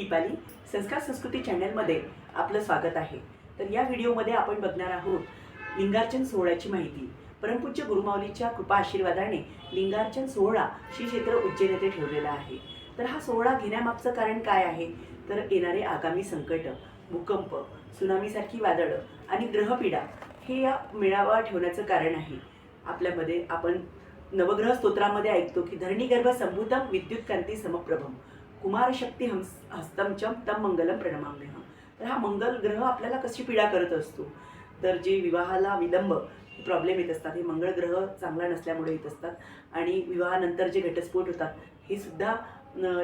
दीपाली संस्कार संस्कृती चॅनलमध्ये आपलं स्वागत आहे। तर या व्हिडिओमध्ये आपण बघणार आहोत लिंगार्चन सोहळ्याची माहिती। परमपूज्य गुरुमाऊलीच्या कृपा आशीर्वादाने लिंगार्चन सोहळा श्री क्षेत्र उज्जैन येथे ठेवलेला आहे। तर हा सोहळा घेण्यामागचं कारण काय आहे, तर येणारे आगामी संकट, भूकंप, सुनामीसारखी वादळं आणि ग्रहपीडा हे या मेळावा ठेवण्याचं कारण आहे। आपल्यामध्ये आपण नवग्रह स्तोत्रामध्ये ऐकतो की धरणीगर्भ संभूतम विद्युत कांती समप्रभम कुमार शक्ती हस्तमचम तम मंगलम प्रणमाम्यहम। तर हा मंगल ग्रह आपल्याला कशी पीडा करत असतो, तर जे विवाहाला विलंब प्रॉब्लेम येत असतात हे मंगळ ग्रह चांगला नसल्यामुळे येत असतात आणि विवाहानंतर जे घटस्फोट होतात हे सुद्धा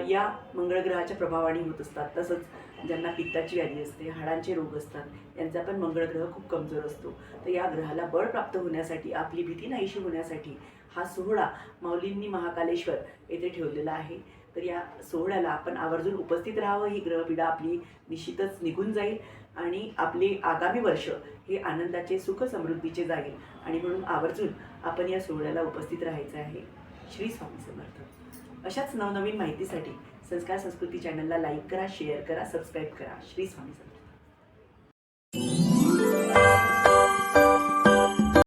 या मंगळ ग्रहाच्या प्रभावाने होत असतात। तसंच ज्यांना पित्ताची व्याधी असते, हाडांचे रोग असतात, यांचा पण मंगळ ग्रह खूप कमजोर असतो। तर या ग्रहाला बळ प्राप्त होण्यासाठी, आपली भीती नाहीशी होण्यासाठी हा सोहळा माऊलींनी महाकालेश्वर येथे ठेवलेला आहे। तर या सोहळ्याला आपण आवर्जून उपस्थित राहावं, ही ग्रहपीडा आपली निश्चितच निघून जाईल आणि आपले आगामी वर्ष हे आनंदाचे, सुख समृद्धीचे जाईल आणि म्हणून आवर्जून आपण या सोहळ्याला उपस्थित राहायचं आहे। श्री स्वामी समर्थ। अशाच नवनवीन माहितीसाठी संस्कार संस्कृती चॅनलला लाईक करा, शेअर करा, सबस्क्राईब करा। श्री स्वामी समर्थ।